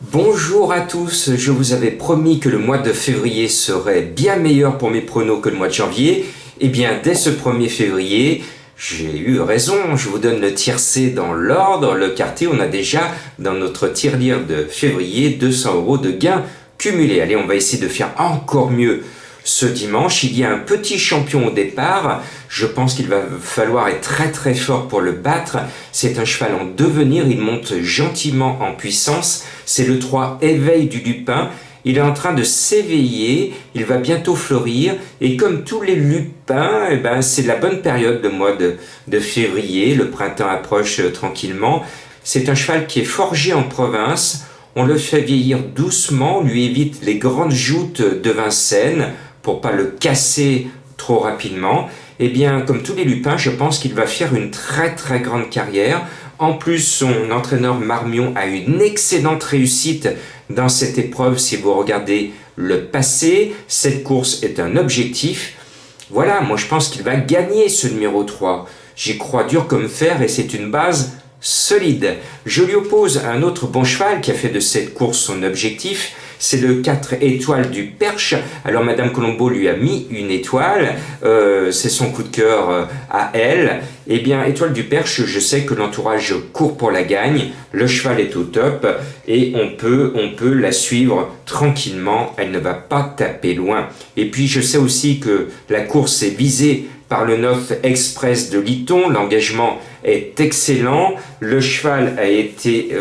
Bonjour à tous, je vous avais promis que le mois de février serait bien meilleur pour mes pronos que le mois de janvier. Eh bien, dès ce 1er février, j'ai eu raison, je vous donne le tiercé dans l'ordre. Le quartier, on a déjà dans notre tirelire de février 200 € de gains cumulés. Allez, on va essayer de faire encore mieux ce dimanche. Il y a un petit champion au départ. Je pense qu'il va falloir être très très fort pour le battre. C'est un cheval en devenir, il monte gentiment en puissance. C'est le 3 Éveil du Lupin. Il est en train de s'éveiller, il va bientôt fleurir, et comme tous les lupins, c'est la bonne période, le mois de février, le printemps approche tranquillement. C'est un cheval qui est forgé en province, on le fait vieillir doucement, on lui évite les grandes joutes de Vincennes pour pas le casser trop rapidement. Eh bien, comme tous les lupins, je pense qu'il va faire une très très grande carrière. En plus, son entraîneur Marmion a une excellente réussite dans cette épreuve. Si vous regardez le passé, cette course est un objectif. Voilà, moi je pense qu'il va gagner ce numéro 3. J'y crois dur comme fer et c'est une base solide. Je lui oppose un autre bon cheval qui a fait de cette course son objectif. C'est le 4 Étoile du Perche. Alors Madame Colombo lui a mis une étoile, c'est son coup de cœur à elle. Eh bien Étoile du Perche, je sais que l'entourage court pour la gagne, le cheval est au top et on peut la suivre tranquillement, elle ne va pas taper loin. Et puis je sais aussi que la course est visée par le 9 Express de Liton, l'engagement est excellent, le cheval a été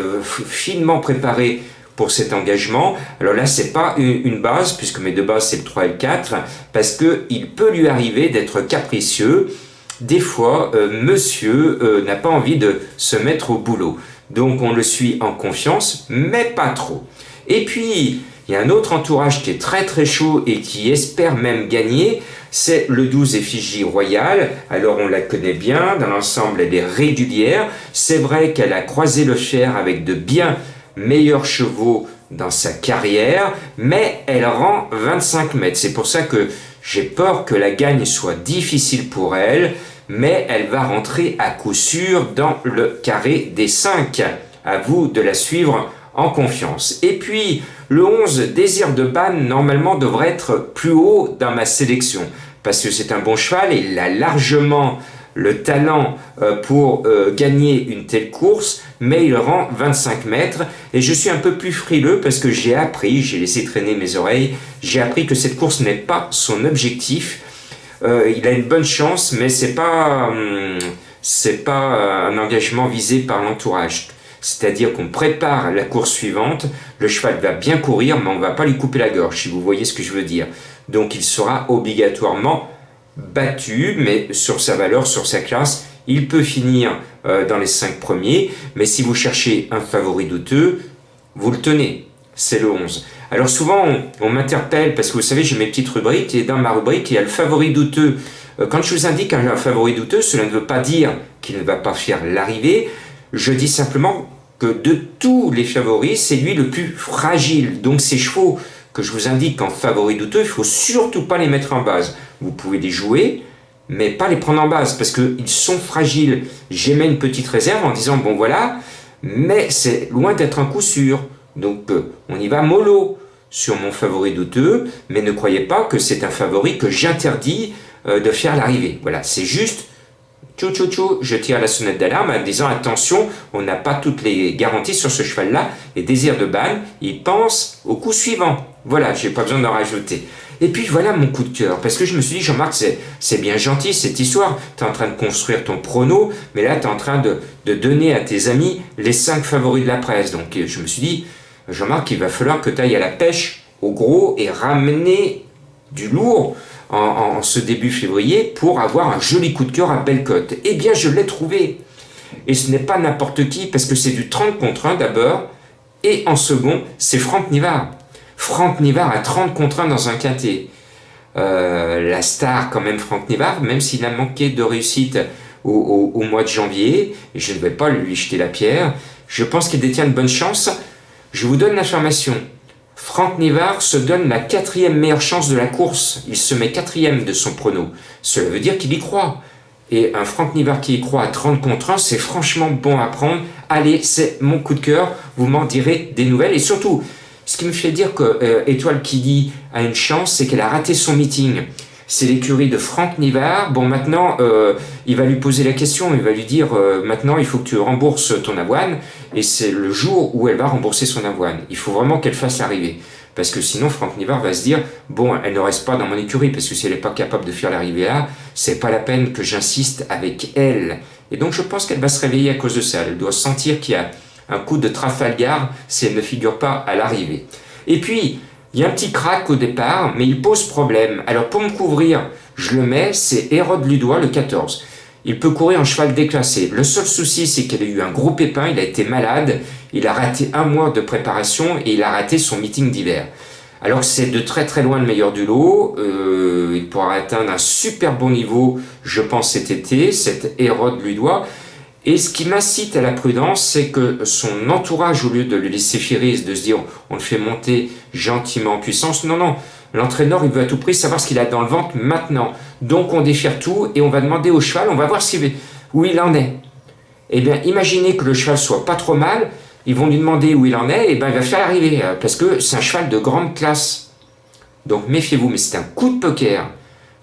finement préparé pour cet engagement. Alors là, c'est pas une base, puisque mes deux bases, c'est le 3 et le 4, parce qu'il peut lui arriver d'être capricieux. Des fois, monsieur n'a pas envie de se mettre au boulot. Donc, on le suit en confiance, mais pas trop. Et puis, il y a un autre entourage qui est très très chaud et qui espère même gagner, c'est le 12 Effigie Royale. Alors on la connaît bien, dans l'ensemble elle est régulière. C'est vrai qu'elle a croisé le fer avec de bien meilleurs chevaux dans sa carrière, mais elle rend 25 mètres. C'est pour ça que j'ai peur que la gagne soit difficile pour elle, mais elle va rentrer à coup sûr dans le carré des 5. À vous de la suivre en confiance. Et puis, le 11 Désir de Banne, normalement, devrait être plus haut dans ma sélection, parce que c'est un bon cheval et il a largement le talent pour gagner une telle course, mais il rend 25 mètres, et je suis un peu plus frileux parce que j'ai laissé traîner mes oreilles, j'ai appris que cette course n'est pas son objectif. Il a une bonne chance, mais c'est pas un engagement visé par l'entourage. C'est-à-dire qu'on prépare la course suivante, le cheval va bien courir, mais on ne va pas lui couper la gorge, si vous voyez ce que je veux dire. Donc il sera obligatoirement battu, mais sur sa valeur, sur sa classe, il peut finir dans les 5 premiers, mais si vous cherchez un favori douteux, vous le tenez, c'est le 11. Alors souvent, on m'interpelle, parce que vous savez, j'ai mes petites rubriques, et dans ma rubrique, il y a le favori douteux. Quand je vous indique un favori douteux, cela ne veut pas dire qu'il ne va pas faire l'arrivée, je dis simplement que de tous les favoris, c'est lui le plus fragile. Donc ces chevaux que je vous indique en favori douteux, il ne faut surtout pas les mettre en base. Vous pouvez les jouer, mais pas les prendre en base, parce qu'ils sont fragiles. J'émets une petite réserve en disant, bon voilà, mais c'est loin d'être un coup sûr. Donc on y va mollo sur mon favori douteux, mais ne croyez pas que c'est un favori que j'interdis de faire l'arrivée. Voilà, c'est juste... je tire la sonnette d'alarme en disant attention, on n'a pas toutes les garanties sur ce cheval-là. Et Désir de Banne, il pense au coup suivant. Voilà, j'ai pas besoin d'en rajouter. Et puis voilà mon coup de cœur, parce que je me suis dit, Jean-Marc, c'est bien gentil cette histoire, tu es en train de construire ton prono, mais là tu es en train de donner à tes amis les 5 favoris de la presse. Donc je me suis dit, Jean-Marc, il va falloir que tu ailles à la pêche au gros et ramener du lourd en ce début février pour avoir un joli coup de cœur à belle cote. Eh bien, je l'ai trouvé. Et ce n'est pas n'importe qui, parce que c'est du 30 contre 1 d'abord, et en second, c'est Franck Nivard. Franck Nivard à 30 contre 1 dans un quintet. La star quand même, Franck Nivard, même s'il a manqué de réussite au mois de janvier, et je ne vais pas lui jeter la pierre, je pense qu'il détient de bonnes chances. Je vous donne l'information. Franck Nivard se donne la 4e meilleure chance de la course. Il se met 4e de son prono. Cela veut dire qu'il y croit. Et un Franck Nivard qui y croit à 30 contre 1, c'est franchement bon à prendre. Allez, c'est mon coup de cœur. Vous m'en direz des nouvelles. Et surtout, ce qui me fait dire que Étoile qui dit a une chance, c'est qu'elle a raté son meeting. C'est l'écurie de Franck Nivard. Bon, maintenant, il va lui poser la question. Il va lui dire, maintenant, il faut que tu rembourses ton avoine. Et c'est le jour où elle va rembourser son avoine. Il faut vraiment qu'elle fasse l'arrivée. Parce que sinon, Franck Nivard va se dire, bon, elle ne reste pas dans mon écurie, parce que si elle n'est pas capable de faire l'arrivée là, c'est pas la peine que j'insiste avec elle. Et donc, je pense qu'elle va se réveiller à cause de ça. Elle doit sentir qu'il y a un coup de Trafalgar si elle ne figure pas à l'arrivée. Et puis, il y a un petit crack au départ, mais il pose problème. Alors, pour me couvrir, je le mets, c'est Hérode Ludois, le 14. Il peut courir en cheval déclassé. Le seul souci, c'est qu'il a eu un gros pépin, il a été malade, il a raté un mois de préparation et il a raté son meeting d'hiver. Alors que c'est de très très loin le meilleur du lot, il pourra atteindre un super bon niveau, je pense, cet été, cet Hérode Ludois. Et ce qui m'incite à la prudence, c'est que son entourage, au lieu de le laisser filer, de se dire on le fait monter gentiment en puissance, non, l'entraîneur, il veut à tout prix savoir ce qu'il a dans le ventre maintenant. Donc on déchire tout et on va demander au cheval, on va voir où il en est. Eh bien, imaginez que le cheval soit pas trop mal, ils vont lui demander où il en est, et bien il va faire l'arrivée, parce que c'est un cheval de grande classe. Donc méfiez-vous, mais c'est un coup de poker.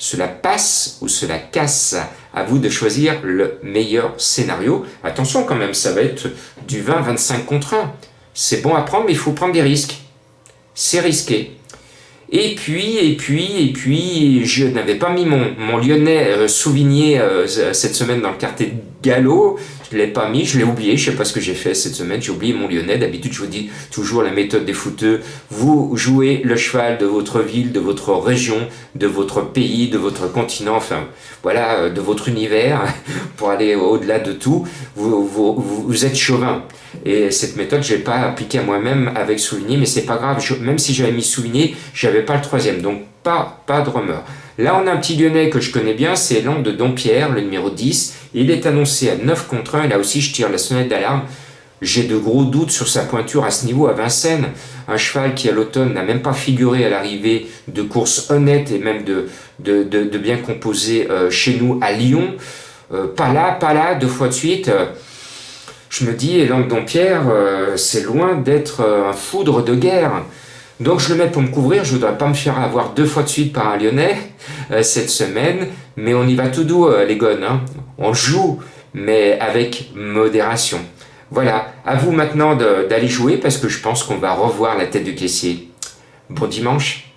Cela passe ou cela casse. À vous de choisir le meilleur scénario. Attention quand même, ça va être du 20-25 contre 1. C'est bon à prendre, mais il faut prendre des risques. C'est risqué. Et puis, je n'avais pas mis mon Lyonnais Souvigné cette semaine dans le quartier de galop. Je ne l'ai pas mis, je l'ai oublié, je ne sais pas ce que j'ai fait cette semaine, j'ai oublié mon Lyonnais. D'habitude, je vous dis toujours la méthode des footeux. Vous jouez le cheval de votre ville, de votre région, de votre pays, de votre continent, enfin voilà, de votre univers, pour aller au-delà de tout. Vous êtes chauvin. Et cette méthode, je ne l'ai pas appliquée à moi-même avec Souvigné, mais c'est pas grave. Même si j'avais mis Souvigné, j'avais pas le troisième, donc pas de rumeur. Là, on a un petit Lyonnais que je connais bien, c'est l'Ambre de Dompierre, le numéro 10. Il est annoncé à 9 contre 1, et là aussi, je tire la sonnette d'alarme. J'ai de gros doutes sur sa pointure à ce niveau à Vincennes. Un cheval qui, à l'automne, n'a même pas figuré à l'arrivée de courses honnêtes et même de bien composées chez nous à Lyon. Pas là, 2 fois de suite. Je me dis, l'Ambre de Dompierre, c'est loin d'être un foudre de guerre. Donc je le mets pour me couvrir, je ne voudrais pas me faire avoir 2 fois de suite par un Lyonnais cette semaine, mais on y va tout doux les gones, hein. On joue, mais avec modération. Voilà, à vous maintenant d'aller jouer parce que je pense qu'on va revoir la tête du caissier. Bon dimanche.